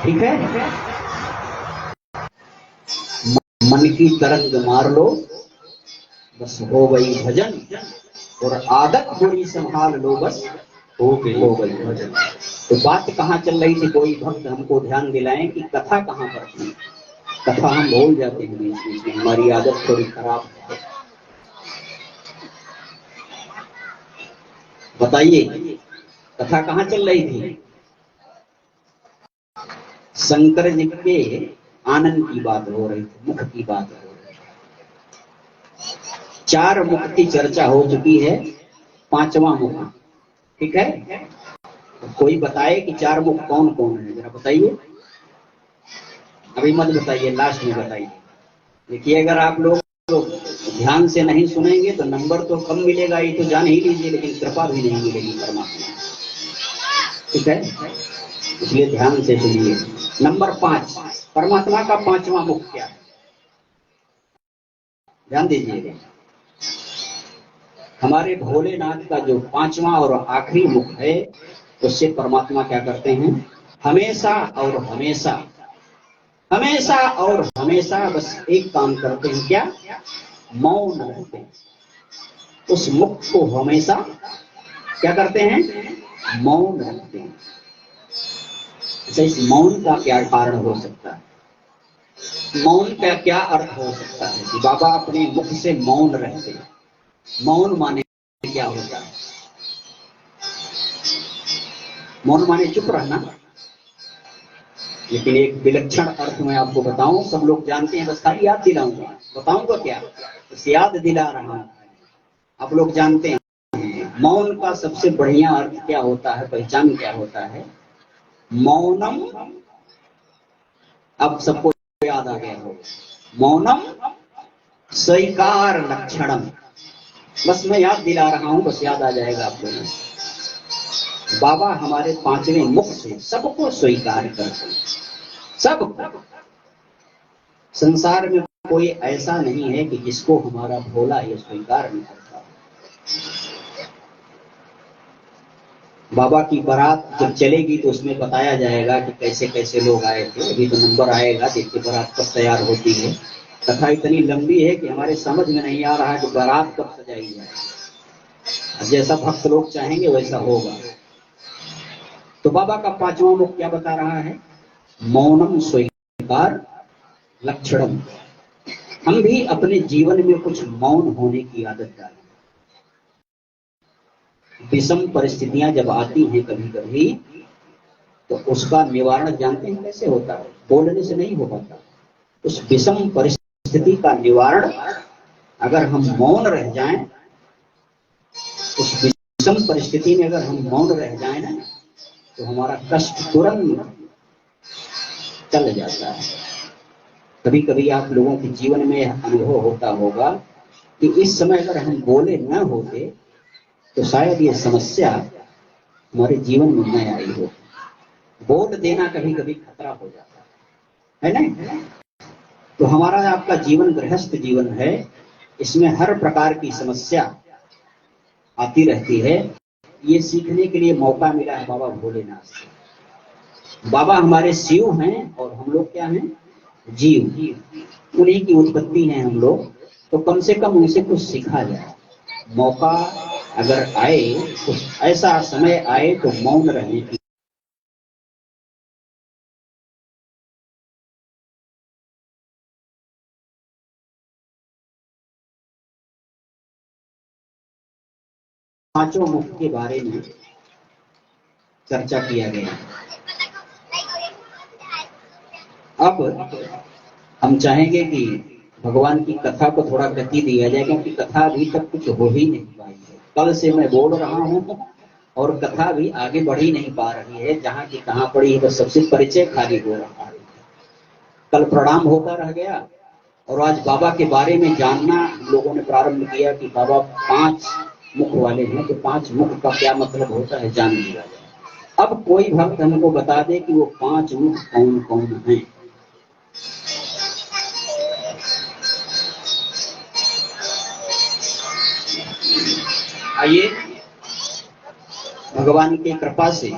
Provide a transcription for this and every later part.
ठीक है, मन की तरंग मार लो बस हो गई भजन, और आदत थोड़ी संभाल लो बस हो गई भजन। तो बात कहाँ चल रही थी, कोई भक्त हमको ध्यान दिलाएं कि कथा कहाँ पर थी। कथा हम भूल जाते हैं बीच बीच में, हमारी आदत थोड़ी खराब है। बताइए कथा कहाँ चल रही थी। शंकर जी के आनंद की बात हो रही थी, मुख की बात हो रही थी। 4 मुख की चर्चा हो चुकी है, 5वां मुख, ठीक है। तो कोई बताए कि 4 मुख कौन कौन है, जरा बताइए। अभी मत बताइए, लास्ट में बताइए। देखिए अगर आप लोग ध्यान से नहीं सुनेंगे तो नंबर तो कम मिलेगा, ये तो जान ही लीजिए, लेकिन कृपा भी नहीं मिलेगी परमात्मा, ठीक है। इसलिए ध्यान से सुनिए। नंबर 5, परमात्मा का 5वां मुख क्या है, ध्यान दीजिएगा। हमारे भोलेनाथ का जो 5वां और आखिरी मुख है, उससे परमात्मा क्या करते हैं, हमेशा और हमेशा, हमेशा और हमेशा बस एक काम करते हैं, क्या, मौन रहते हैं। उस मुख को हमेशा क्या करते हैं, मौन रखते हैं। अच्छा, इस मौन का क्या कारण हो सकता है, मौन का क्या अर्थ हो सकता है कि बाबा अपने मुख से मौन रहते हैं। मौन माने क्या होता है, मौन माने चुप रहना, लेकिन एक विलक्षण अर्थ मैं आपको बताऊं, सब लोग जानते हैं, बस खाली याद दिलाऊंगा, बताऊंगा क्या, बस याद दिला रहा हूं, आप लोग जानते हैं। मौन का सबसे बढ़िया अर्थ क्या होता है, पहचान क्या होता है, मौनम, अब सबको याद आ गया हो, मौनम स्वीकार लक्षणम, बस मैं याद दिला रहा हूं, बस याद आ जाएगा आप लोगों को। बाबा हमारे 5वें मुख से सबको स्वीकार करते हैं, सब। संसार में कोई ऐसा नहीं है कि जिसको हमारा भोला ये स्वीकार नहीं करता। बाबा की बारात जब चलेगी तो उसमें बताया जाएगा कि कैसे कैसे लोग आए थे, अभी तो नंबर आएगा, देखिए बारात कब तैयार होती है। कथा इतनी लंबी है कि हमारे समझ में नहीं आ रहा है कि बारात कब सजाई जाए। जैसा भक्त लोग चाहेंगे वैसा होगा। तो बाबा का 5वां मुख क्या बता रहा है, मौनम स्वीकार लक्षणम। हम भी अपने जीवन में कुछ मौन होने की आदत डालें। विषम परिस्थितियां जब आती हैं कभी कभी, तो उसका निवारण जानते हैं कैसे होता है, बोलने से नहीं हो पाता। उस विषम परिस्थिति का निवारण अगर हम मौन रह जाएं, उस विषम परिस्थिति में अगर हम मौन रह जाएं ना, तो हमारा कष्ट तुरंत चल जाता है। कभी कभी आप लोगों के जीवन में अनुभव होता होगा कि इस समय अगर हम बोले न होते तो शायद ये समस्या हमारे जीवन में न आई हो। बोल देना कभी कभी खतरा हो जाता है ना। तो हमारा आपका जीवन गृहस्थ जीवन है, इसमें हर प्रकार की समस्या आती रहती है। ये सीखने के लिए मौका मिला है बाबा भोलेनाथ से। बाबा हमारे शिव हैं और हम लोग क्या हैं, जीव, उन्हीं की उत्पत्ति है हम लोग, तो कम से कम उनसे कुछ सीखा जाए। मौका अगर आए तो ऐसा समय आए तो मौन रहने की। पांचों मुख के बारे में चर्चा किया गया। अब हम चाहेंगे कि भगवान की कथा को थोड़ा गति दिया जाए, क्योंकि कथा अभी तक कुछ हो ही नहीं पाई है। कल से मैं बोल रहा हूं और कथा भी आगे बढ़ ही नहीं पा रही है, जहां की कहां पड़ी है, बस सबसे परिचय खाली हो रहा है। कल प्रणाम होता रह गया और आज बाबा के बारे में जानना लोगों ने प्रारंभ किया कि बाबा 5 मुख वाले हैं, तो 5 मुख का क्या मतलब होता है जान लिया जाए। अब कोई भक्त हमको बता दे कि वो 5 मुख कौन कौन हैं। आइए, भगवान की कृपा से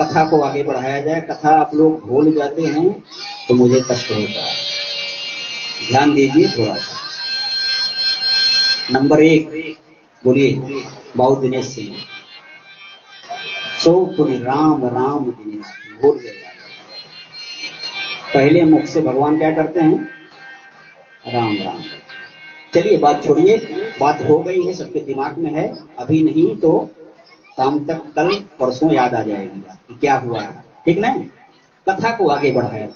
कथा को आगे बढ़ाया जाए। कथा आप लोग भूल जाते हैं तो मुझे कष्ट होता है, ध्यान दीजिए थोड़ा सा। नंबर 1 बोलिए बाबू दिनेश सिंह। सो पुनि राम राम दिनेश भूल गए। पहले मुख से भगवान क्या करते हैं? राम राम। चलिए बात छोड़िए, बात हो गई है, सबके दिमाग में है, अभी नहीं तो शाम तक, कल परसों याद आ जाएगी कि क्या हुआ है, ठीक ना? कथा को आगे बढ़ाया।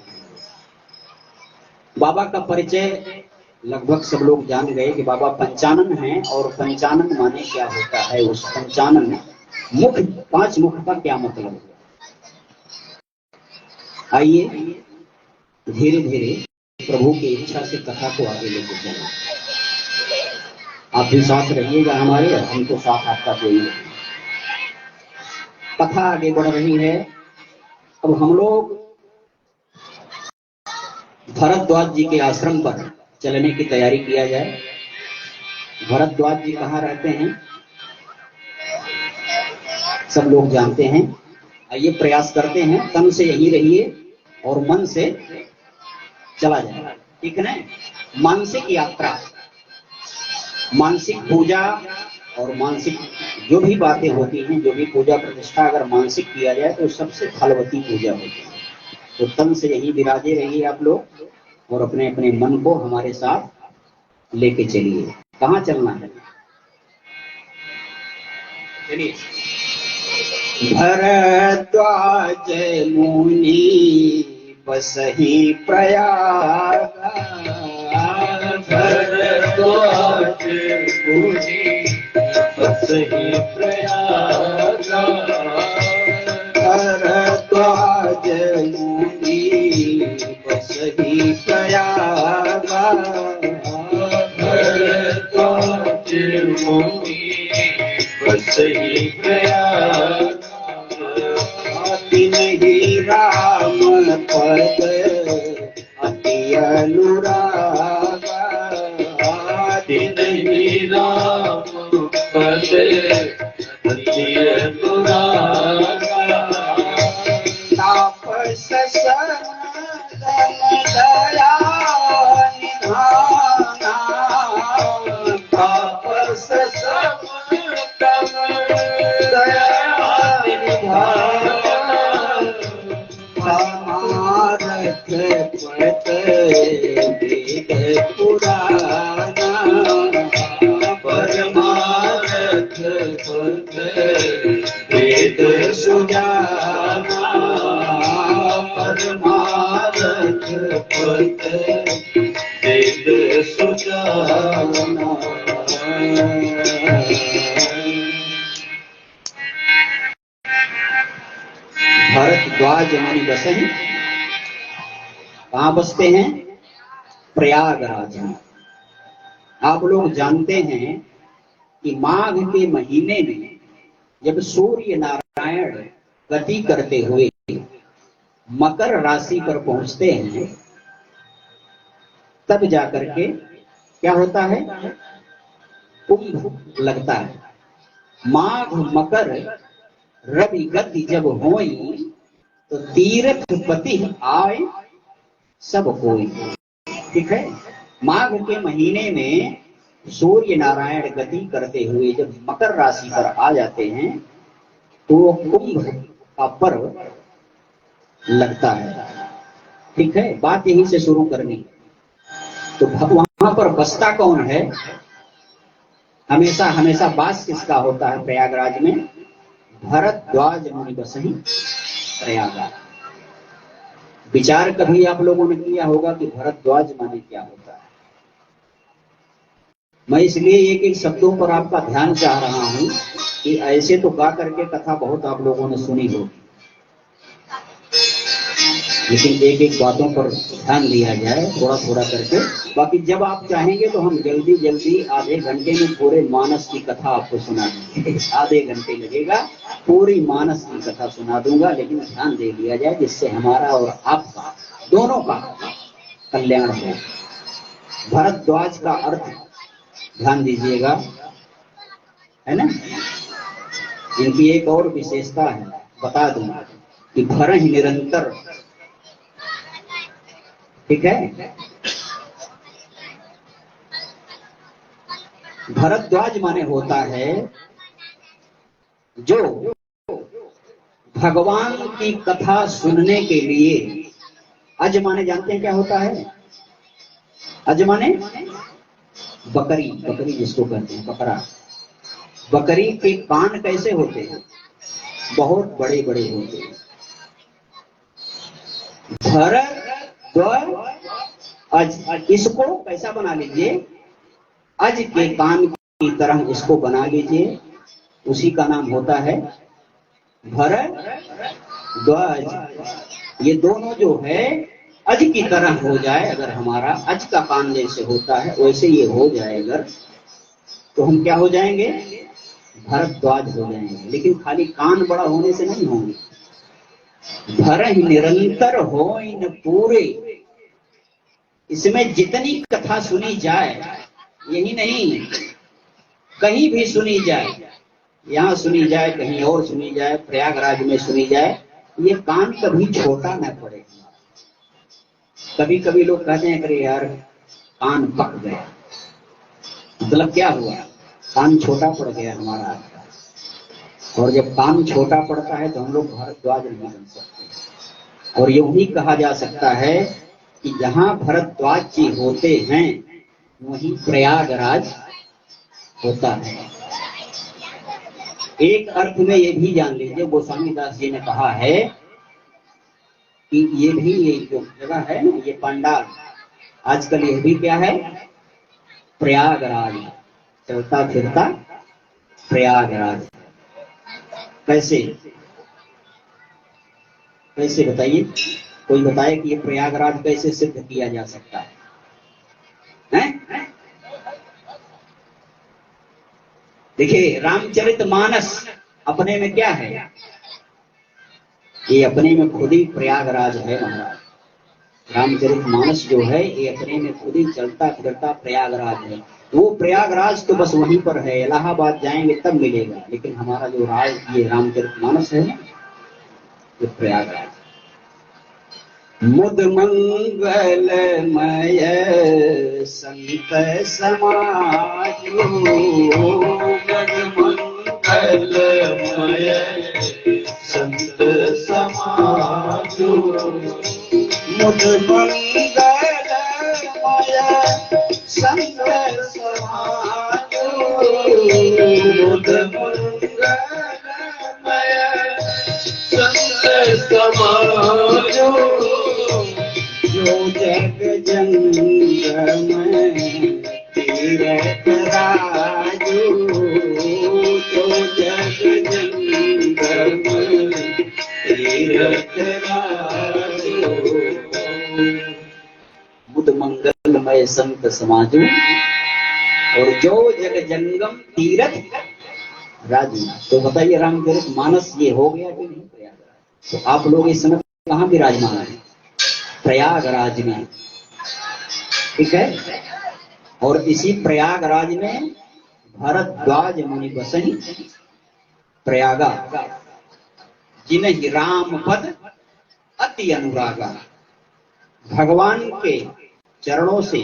बाबा का परिचय लगभग सब लोग जान गए कि बाबा पंचानन हैं, और पंचानन माने क्या होता है, उस पंचानन मुख, 5 मुख का क्या मतलब है। आइए धीरे धीरे प्रभु की इच्छा से कथा को आगे लेके चलें। आप भी साथ रहिएगा हमारे, हम तो साथ आपका देंगे। कथा आगे बढ़ रही है। अब हम लोग भरद्वाज जी के आश्रम पर चलने की तैयारी किया जाए। भरद्वाज जी कहाँ रहते हैं सब लोग जानते हैं। आइए प्रयास करते हैं, तन से यही रहिए और मन से चला जाए, ठीक है ना? मानसिक यात्रा, मानसिक पूजा और मानसिक जो भी बातें होती हैं, जो भी पूजा प्रतिष्ठा अगर मानसिक किया जाए तो सबसे फलवती पूजा होती है। तो तन से यही विराजे रहिए आप लोग, और अपने अपने मन को हमारे साथ लेके चलिए। कहाँ चलना है? चलिए। भरद्वाज मुनि बसहि प्रयाग, भरद्वाज मुनि बसहि प्रयाग, भरद्वाज मुनि बसहि प्रयाग, भरद्वाज मुनि बसहि प्रयाग, नहीं राम पद अति अनुराग, नहीं राम पद अति अनुराग, तापस सनदन दया निधाना, तापस सनदन दया निधाना, परमारथ पद वेद पुराना, परमारथ पद वेद सुजाना, परमारथ पद वेद सुजाना। भरद्वाज मुनि बसहि, कहाँ बसते हैं? प्रयागराज में। आप लोग जानते हैं कि माघ के महीने में जब सूर्य नारायण गति करते हुए मकर राशि पर पहुंचते हैं, तब जाकर के क्या होता है? कुंभ लगता है। माघ मकर रवि गति जब होई, तो तीर्थपति आए सब कोई, ठीक है? माघ के महीने में सूर्य नारायण गति करते हुए जब मकर राशि पर आ जाते हैं तो कुंभ का पर्व लगता है, ठीक है? बात यहीं से शुरू करनी। तो वहां पर बसता कौन है? हमेशा हमेशा वास किसका होता है प्रयागराज में? भरद्वाज मुनि बसहि प्रयागराज। विचार कभी आप लोगों ने किया होगा कि भरद्वाज माने क्या होता है? मैं इसलिए एक एक शब्दों पर आपका ध्यान चाह रहा हूं कि ऐसे तो गा करके कथा बहुत आप लोगों ने सुनी होगी, लेकिन एक एक बातों पर ध्यान दिया जाए थोड़ा थोड़ा करके। बाकी जब आप चाहेंगे तो हम जल्दी जल्दी आधे घंटे में पूरे मानस की कथा आपको सुना देंगे। आधे घंटे लगेगा, पूरी मानस की कथा सुना दूंगा, लेकिन ध्यान दे दिया जाए जिससे हमारा और आपका दोनों का कल्याण हो। भरद्वाज का अर्थ ध्यान दीजिएगा, है ना? इनकी एक और विशेषता है, बता दूंगा। कि भर ही निरंतर, ठीक है। भरद्वाज माने होता है जो भगवान की कथा सुनने के लिए, अज माने जानते हैं क्या होता है? अज माने बकरी, बकरी जिसको कहते हैं, बकरा। बकरी के कान कैसे होते हैं? बहुत बड़े बड़े होते हैं। भरद्वाज अज, इसको कैसा बना लीजिए? अज के कान की तरह इसको बना लीजिए, उसी का नाम होता है भरद्वाज। ये दोनों जो है अज की तरह हो जाए, अगर हमारा अज का कान जैसे होता है वैसे ये हो जाए अगर, तो हम क्या हो जाएंगे? भरद्वाज हो जाएंगे। लेकिन खाली कान बड़ा होने से नहीं होंगे। भर ही निरंतर हो इन पूरे, इसमें जितनी कथा सुनी जाए, यही नहीं कहीं भी सुनी जाए, यहां सुनी जाए, कहीं और सुनी जाए, प्रयागराज में सुनी जाए, ये कान कभी छोटा न पड़े। कभी कभी लोग कहते हैं अरे यार कान पक गया, मतलब क्या हुआ? कान छोटा पड़ गया हमारा। और जब कान छोटा पड़ता है तो हम लोग भरद्वाज नहीं बन सकते। और यूं ही कहा जा सकता है कि जहां भरद्वाज जी होते हैं वहीं प्रयागराज होता है। एक अर्थ में ये भी जान लीजिए, गोस्वामी दास जी ने कहा है कि ये भी, ये जो जगह है ना, ये पंडाल आजकल यह भी क्या है? प्रयागराज, चलता फिरता प्रयागराज। कैसे कैसे बताइए? कोई बताए कि ये प्रयागराज कैसे सिद्ध किया जा सकता है? हैं? देखिए, रामचरितमानस अपने में क्या है? ये अपने में खुद ही प्रयागराज है महाराज। रामचरितमानस जो है ये अपने में खुद ही चलता फिरता प्रयागराज है। वो प्रयागराज तो बस वहीं पर है, इलाहाबाद जाएंगे तब मिलेगा। लेकिन हमारा जो राज, ये रामचरितमानस है ना, ये प्रयागराज। मुद मंगलमय संत समाज, मुद मंगलमय संत समाज, मुद मंगलमय संत समाज, मुद मंगलमय संत समाज, जो जग जंगम तीरथ राजू, जो जग जंगम तीरथ राजू, बुध मंगलमय संत समाजू, और जो जग जंगम तीरथ राजू। तो बताइए रामचरितमानस ये हो गया कि नहीं प्रयागराज? तो आप लोग इस समय कहाँ विराजमान है? प्रयागराज में, ठीक है। और इसी प्रयागराज में भरद्वाज मुनि बसहि प्रयागा, जिन्हि राम पद अति अनुरागा। भगवान के चरणों से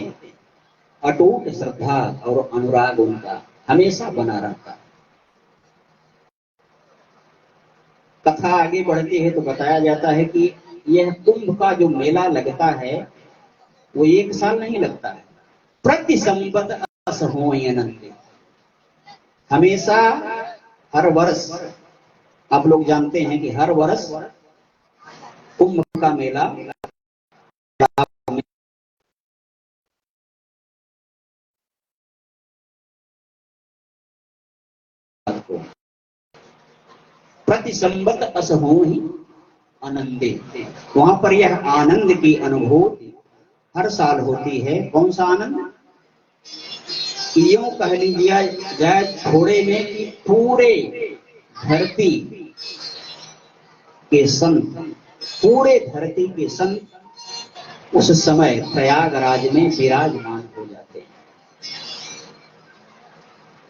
अटूट श्रद्धा और अनुराग उनका हमेशा बना रहता। कथा आगे बढ़ती है तो बताया जाता है कि यह कुंभ का जो मेला लगता है वो एक साल नहीं लगता है, प्रति संपत अस होय अनंत, हमेशा हर वर्ष। आप लोग जानते हैं कि हर वर्ष कुंभ का मेला प्रति संबत अस होहि आनंदे, वहां पर यह आनंद की अनुभूति हर साल होती है। कौन सा आनंद? यूं कह लीजिए जाए थोड़े में कि पूरे धरती के संत, पूरे धरती के संत उस समय प्रयागराज में विराजमान हो जाते हैं।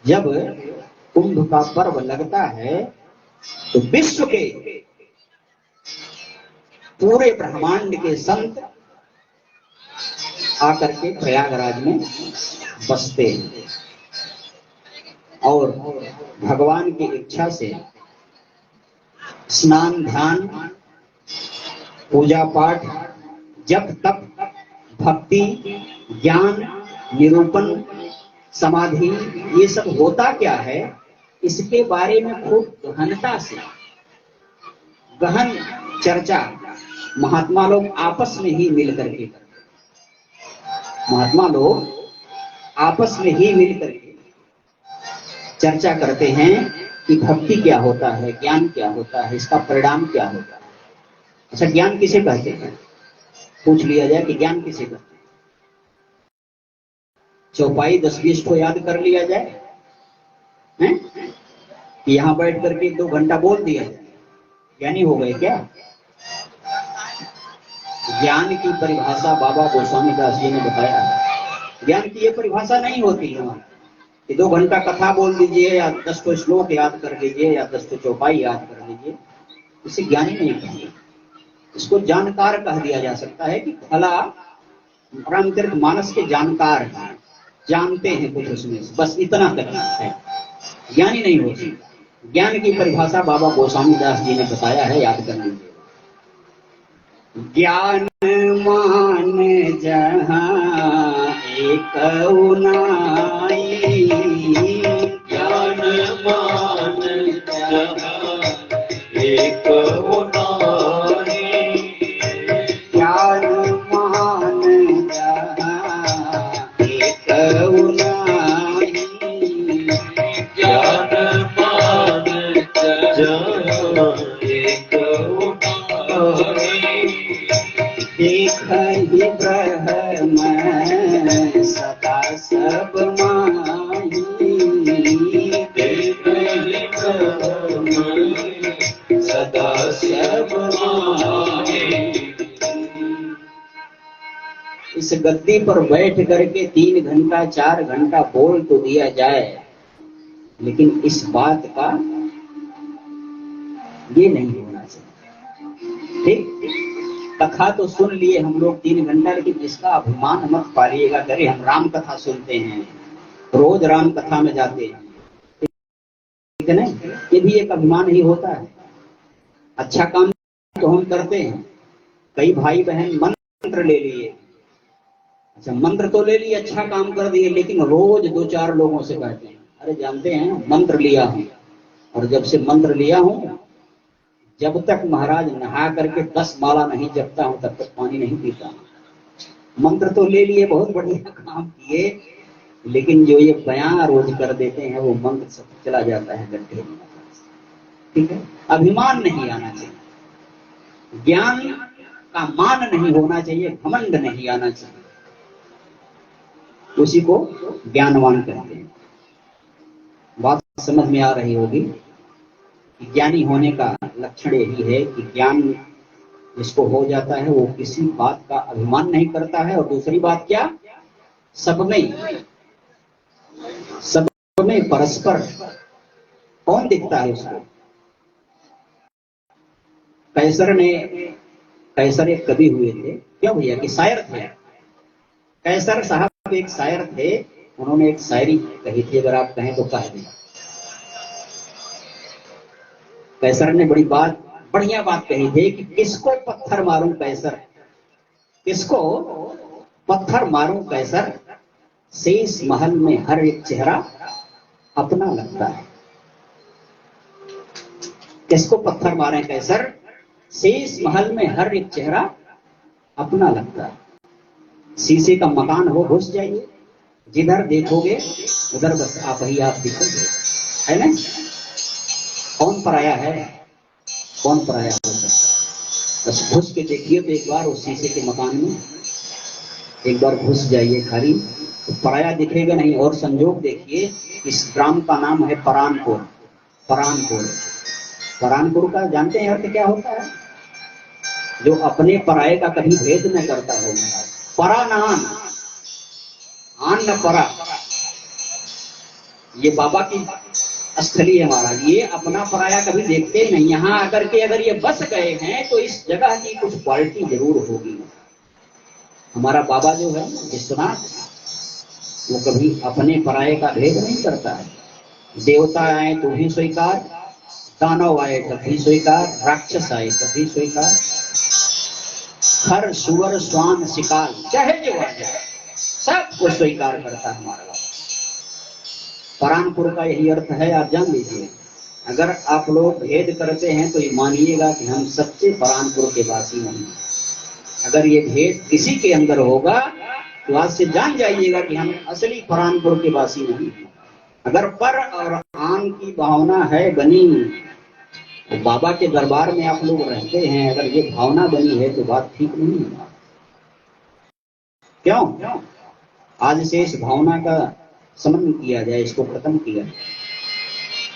जब कुंभ का पर्व लगता है तो विश्व के पूरे ब्रह्मांड के संत आकर के प्रयागराज में बसते हैं और भगवान की इच्छा से स्नान ध्यान पूजा पाठ जप तप भक्ति ज्ञान निरूपण समाधि ये सब होता क्या है, इसके बारे में खूब गहनता से गहन चर्चा महात्मा लोग आपस में ही मिल करके महात्मा लोग आपस में ही मिल करके चर्चा करते हैं कि भक्ति क्या होता है, ज्ञान क्या होता है, इसका परिणाम क्या होता है। अच्छा, ज्ञान किसे कहते हैं? पूछ लिया जाए कि ज्ञान किसे कहते हैं। चौपाई 10-20 को याद कर लिया जाए हैं कि यहां बैठ करके 2 घंटा बोल दिया जाए, ज्ञानी हो गए क्या? ज्ञान की परिभाषा बाबा गोस्वामी दास जी ने बताया है। ज्ञान की ये परिभाषा नहीं होती है कि 2 घंटा कथा बोल दीजिए या 10 को श्लोक याद कर लीजिए या 10 को चौपाई याद कर लीजिए, इसे ज्ञानी नहीं कहेंगे। इसको जानकार कह दिया जा सकता है कि भला रामचरित मानस के जानकार हैं, जानते हैं कुछ उसमें, बस इतना करना है, ज्ञानी नहीं हो सकता। ज्ञान की परिभाषा बाबा गोस्वामी दास जी ने बताया है, याद कर लीजिए। ज्ञान मान जहाँ एक उनाई, ज्ञान मान जहाँ एक उनाई, ज्ञान मान जहाँ एक उनाई, ज्ञान मान जहाँ एक उनाई, देख ही ब्रह्म सदा सब माही, देख ही ब्रह्म सदा सब माही। इस गद्दी पर बैठ करके 3 घंटा 4 घंटा बोल तो दिया जाए, लेकिन इस बात का ये नहीं होना चाहिए। ठीक, कथा तो सुन लिए हम लोग 3 घंटा, लेकिन इसका अभिमान मत पालिएगा। करे हम राम कथा सुनते हैं, रोज राम कथा में जाते हैं, ठीक है ना, ये भी एक अभिमान ही होता है। अच्छा काम तो हम करते हैं, कई भाई बहन मंत्र ले लिए, अच्छा मंत्र तो ले लिए, अच्छा काम कर दिए, लेकिन रोज 2-4 लोगों से कहते हैं, अरे जानते हैं मंत्र लिया हूं, और जब से मंत्र लिया हूं जब तक महाराज नहा करके 10 माला नहीं जपता हूं तब तक पानी नहीं पीता। मंत्र तो ले लिए, बहुत बढ़िया काम किए, लेकिन जो ये बयां रोज कर देते हैं वो मंत्र सब चला जाता है गड्ढे में। ठीक है, अभिमान नहीं आना चाहिए, ज्ञान का मान नहीं होना चाहिए, घमंड नहीं आना चाहिए, उसी को ज्ञानवान कहते हैं। बात समझ में आ रही होगी। ज्ञानी होने का लक्षण यही है कि ज्ञान जिसको हो जाता है वो किसी बात का अभिमान नहीं करता है, और दूसरी बात क्या, सब में परस्पर कौन दिखता है उसको। कैसर एक कवि हुए थे, क्या भैया कि शायर थे। कैसर साहब एक शायर थे, उन्होंने एक शायरी कही थी, अगर आप कहें तो कह दें। कैसर ने बढ़िया बात कही थी कि किसको पत्थर मारूं कैसर, किसको पत्थर मारूं कैसर, शेष महल में हर एक चेहरा अपना लगता है। किसको पत्थर मारें कैसर, शेष महल में हर एक चेहरा अपना लगता है। शीशे का मकान हो, घुस जाइए, जिधर देखोगे उधर बस आप ही आप दिखोगे, है ना। कौन पराया है, कौन पराया हो सकता है। बस घुस के देखिए तो एक बार उस शीशे के मकान में एक बार घुस जाइए खाली, तो पराया दिखेगा नहीं। और संजोग देखिए, इस ग्राम का नाम है परानपुर। परानपुर, परानपुर का जानते हैं अर्थ क्या होता है? जो अपने पराये का कभी भेद न करता हो। परा नान, आन न परा, ये बाबा की स्थलीय महाराज, ये अपना पराया कभी देखते ही नहीं। यहाँ आकर के अगर ये बस गए हैं तो इस जगह की कुछ क्वालिटी जरूर होगी। हमारा बाबा जो है विश्वनाथ, वो कभी अपने पराये का भेद नहीं करता है। देवता आए तो भी स्वीकार, दानव आए तब भी स्वीकार, राक्षस आए तब भी स्वीकार, खर सुअर स्वान शिकार चाहे जो आ जाए सबको स्वीकार करता है हमारा बाबा। परानपुर का यही अर्थ है, आप जान लीजिए। अगर आप लोग भेद करते हैं तो ये मानिएगा कि हम सच्चे परानपुर के वासी नहीं। अगर ये भेद किसी के अंदर होगा तो आज से जान जाइएगा कि हम असली परानपुर के वासी नहीं। अगर पर और आन की भावना है बनी, तो बाबा के दरबार में आप लोग रहते हैं, अगर ये भावना बनी है तो बात ठीक नहीं है। क्यों? आज से इस भावना का समन किया जाए, इसको खत्म किया जाए,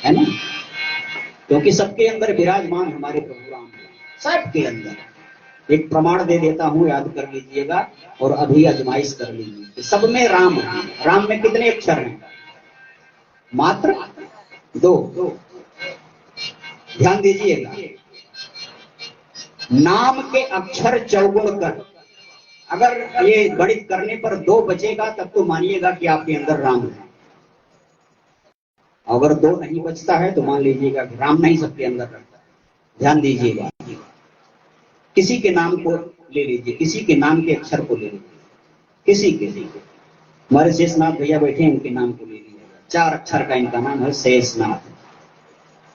है ना? क्योंकि सबके अंदर विराजमान हमारे प्रभु राम है, सबके अंदर। एक प्रमाण दे देता हूं, याद कर लीजिएगा और अभी आजमाइश कर लीजिए। सब में राम है। राम में कितने अक्षर हैं? मात्र 2। ध्यान दीजिएगा, नाम के अक्षर चौगुण कर। अगर ये गणित करने पर 2 बचेगा तब तो मानिएगा कि आपके अंदर राम है। अगर 2 नहीं बचता है तो मान लीजिएगा कि राम नहीं सबके अंदर रहता है। ध्यान दीजिएगा, किसी के नाम को ले लीजिए, किसी के नाम के अक्षर को ले लीजिए, किसी के। हमारे शेषनाथ भैया बैठे हैं, उनके नाम को ले लीजिएगा। 4 अक्षर का इनका नाम है शेषनाथ।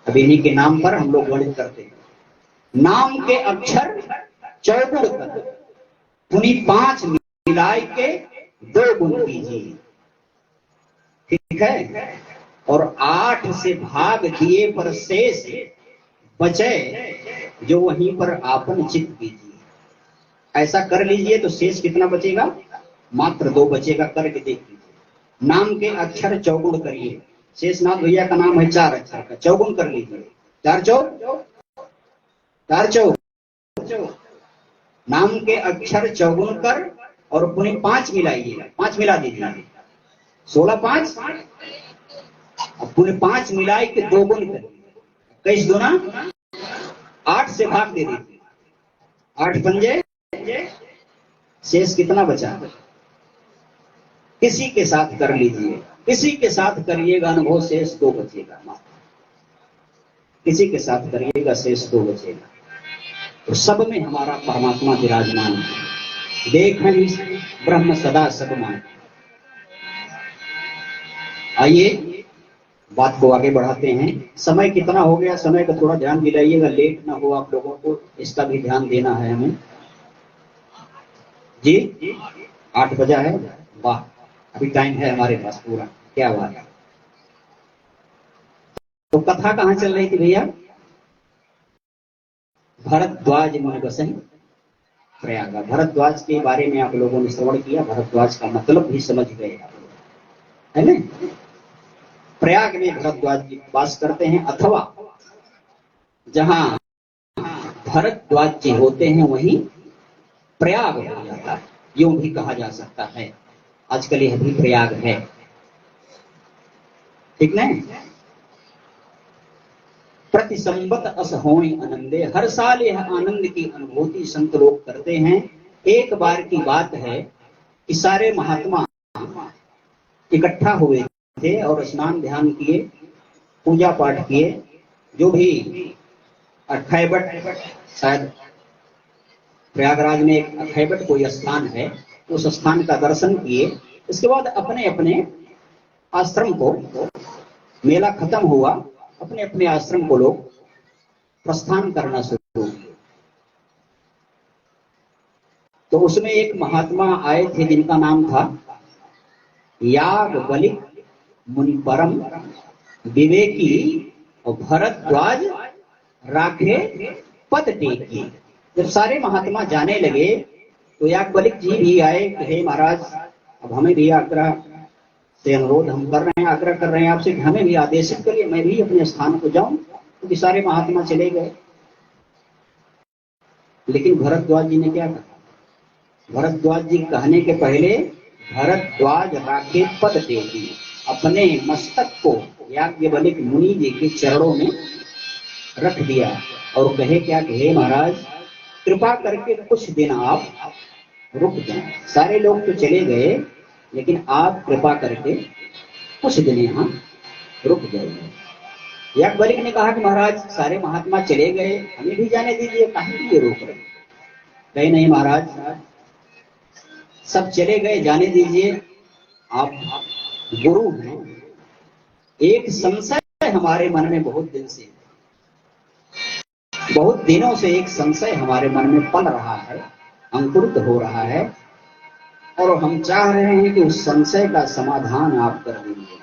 अब इन्हीं के नाम पर हम लोग गणित करते हैं। नाम के अक्षर चौगुण कर, उन्हीं 5 मिलाए के 2 गुण कीजिए, ठीक है? और 8 से भाग दिए पर शेष बचे, जो वहीं पर आपन चित्त कीजिए। ऐसा कर लीजिए तो शेष कितना बचेगा? मात्र 2 बचेगा। करके देख लीजिए। नाम के अक्षर चौगुण करिए। शेषनाथ भैया का नाम है 4 अक्षर का, चौगुण कर लीजिए। 4 चौक नाम के अक्षर चौगुण कर और पुनः 5 मिलाइए, 5 मिला दीजिए। 16 5, अब पुनः 5 मिलाए के 2 गुण करिए। कैसे दूना? 8 से भाग दे दीजिए। 8 पंजे, शेष कितना बचा? किसी के साथ कर लीजिए, किसी के साथ करिएगा अनुभव, शेष 2 बचेगा। किसी के साथ करिएगा, शेष 2 बचेगा। तो सब में हमारा परमात्मा विराजमान है। देखें ब्रह्म सदा सब में। आइए बात को आगे बढ़ाते हैं। समय कितना हो गया, समय का थोड़ा ध्यान दिलाइएगा, लेट ना हो आप लोगों को, इसका भी ध्यान देना है हमें जी। 8 बजा है, वाह, अभी टाइम है हमारे पास पूरा। क्या बात है। तो कथा कहाँ चल रही थी भैया? भरद्वाज मुनि बसहि प्रयाग। भरद्वाज के बारे में आप लोगों ने श्रवण किया, भरद्वाज का मतलब भी समझ गए आप लोग, है ना? प्रयाग में भरद्वाज जी वास करते हैं, अथवा जहां भरद्वाज जी होते हैं वहीं प्रयाग हो जाता है, यूं भी कहा जा सकता है। आजकल यह भी प्रयाग है, ठीक नहीं? प्रति संवत अस होई आनंदे, हर साल यह आनंद की अनुभूति संत लोग करते हैं। एक बार की बात है कि सारे महात्मा इकट्ठा हुए थे और स्नान ध्यान किए, पूजा पाठ किए, जो भी अखैबट, शायद प्रयागराज में एक अखैबट कोई स्थान है, उस स्थान का दर्शन किए। इसके बाद अपने अपने आश्रम को, मेला खत्म हुआ, अपने अपने आश्रम को लोग प्रस्थान करना शुरू किए। तो उसमें एक महात्मा आए थे जिनका नाम था याज्ञवल्क्य मुनि परम विवेकी, और भरद्वाज राखे पद टेकी। जब सारे महात्मा जाने लगे तो याज्ञवल्क्य जी भी आए, हे महाराज, अब हमें भी आग्रह से अनुरोध हम कर रहे हैं, आग्रह कर रहे हैं आपसे कि हमें भी आदेशित करिए, मैं भी अपने स्थान को जाऊं। क्योंकि सारे महात्मा चले गए। लेकिन भरद्वाज जी ने क्या कहा? भरद्वाज जी कहने के पहले भरद्वाज राखे पद टेकी, अपने मस्तक को याज्ञवल्क्य मुनि जी के चरणों में रख दिया और कहे क्या कि हे महाराज, कृपा करके कुछ दिन आप रुक जाएं। सारे लोग तो चले गए, लेकिन आप कृपा करके कुछ दिन यहाँ रुक जाइए। याज्ञवल्क्य ने कहा कि महाराज, सारे महात्मा चले गए, हमें भी जाने दीजिए, काहे के लिए रोक रहे? कहे नहीं महाराज, सब चले गए, जाने दीजिए, आप गुरु हैं। एक संशय हमारे मन में बहुत दिनों से एक संशय हमारे मन में पल रहा है, अंकुरित हो रहा है, और हम चाह रहे हैं कि उस संशय का समाधान आप कर दीजिए।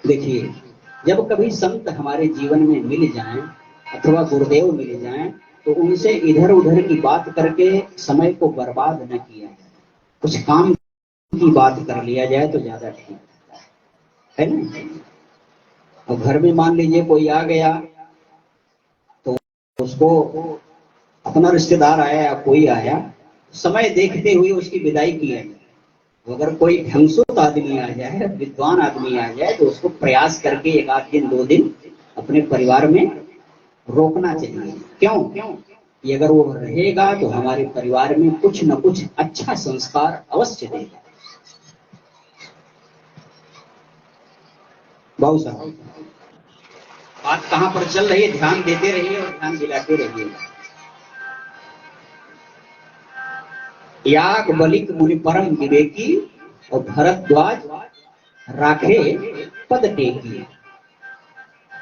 देखिए, जब कभी संत हमारे जीवन में मिल जाएं अथवा गुरुदेव मिल जाएं, तो उनसे इधर उधर की बात करके समय को बर्बाद न किया जाए, कुछ काम की बात कर लिया जाए तो ज्यादा ठीक है ना। और घर में मान लीजिए कोई आ गया, तो उसको अपना रिश्तेदार आया या कोई आया, समय देखते हुए उसकी विदाई की है। अगर कोई ढंगसुत आदमी आ जाए, विद्वान आदमी आ जाए, तो उसको प्रयास करके 1 दिन 2 दिन अपने परिवार में रोकना चाहिए। क्यों? ये अगर वो रहेगा तो हमारे परिवार में कुछ न कुछ अच्छा संस्कार अवश्य देगा। बहुत साहब, बात कहां पर चल रही है, ध्यान देते रहिए और ध्यान दिलाते रहिए। याज्ञवल्क्य मुनि परम विवेकी और भरद्वाज राखे पद टेकी।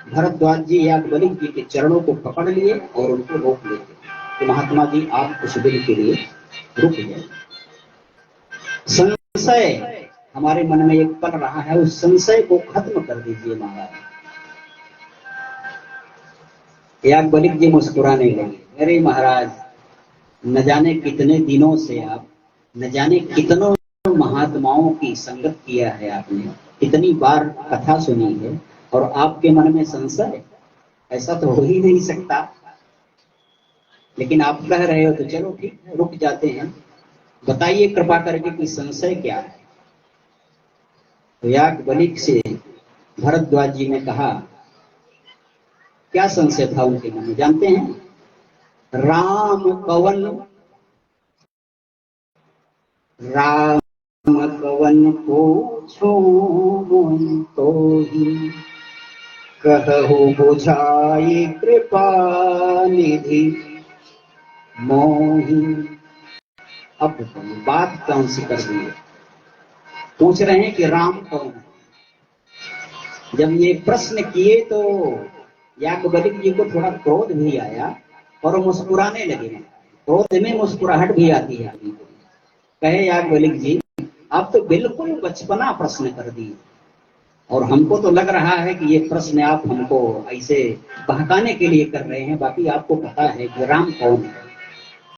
भरद्वाज जी याज्ञवल्क्य जी के चरणों को पकड़ लिए और उनको रोक लेते कि महात्मा जी, आप कुछ दिन के लिए रुक जाए। संशय हमारे मन में एक पल रहा है, उस संशय को खत्म कर दीजिए महाराज। याज्ञवल्क्य जी मुस्कुराने लगे, अरे महाराज, न जाने कितने दिनों से आप, न जाने कितनों महात्माओं की संगत किया है आपने, कितनी बार कथा सुनी है, और आपके मन में संशय, ऐसा तो हो ही नहीं सकता। लेकिन आप कह रहे हो तो चलो ठीक है, रुक जाते हैं, बताइए कृपा करके कि संशय क्या है। तो याज्ञवल्क्य से भरद्वाज जी ने कहा, क्या संशय था उनके मन में जानते हैं? राम कवन पूछो तो ही, कहु बुझाई कृपा निधि मोही। अब बात कौन सी कर दी है? पूछ रहे हैं कि राम कौन है। जब ये प्रश्न किए तो याज्ञवल्क्य जी को थोड़ा क्रोध भी आया और मुस्कुराने लगे। क्रोध में मुस्कुराहट भी आती है आदमी को। कहे याज्ञवल्क्य जी, आप तो बिल्कुल बचपना प्रश्न कर दिए, और हमको तो लग रहा है कि ये प्रश्न आप हमको ऐसे बहकाने के लिए कर रहे हैं, बाकी आपको पता है कि राम कौन है।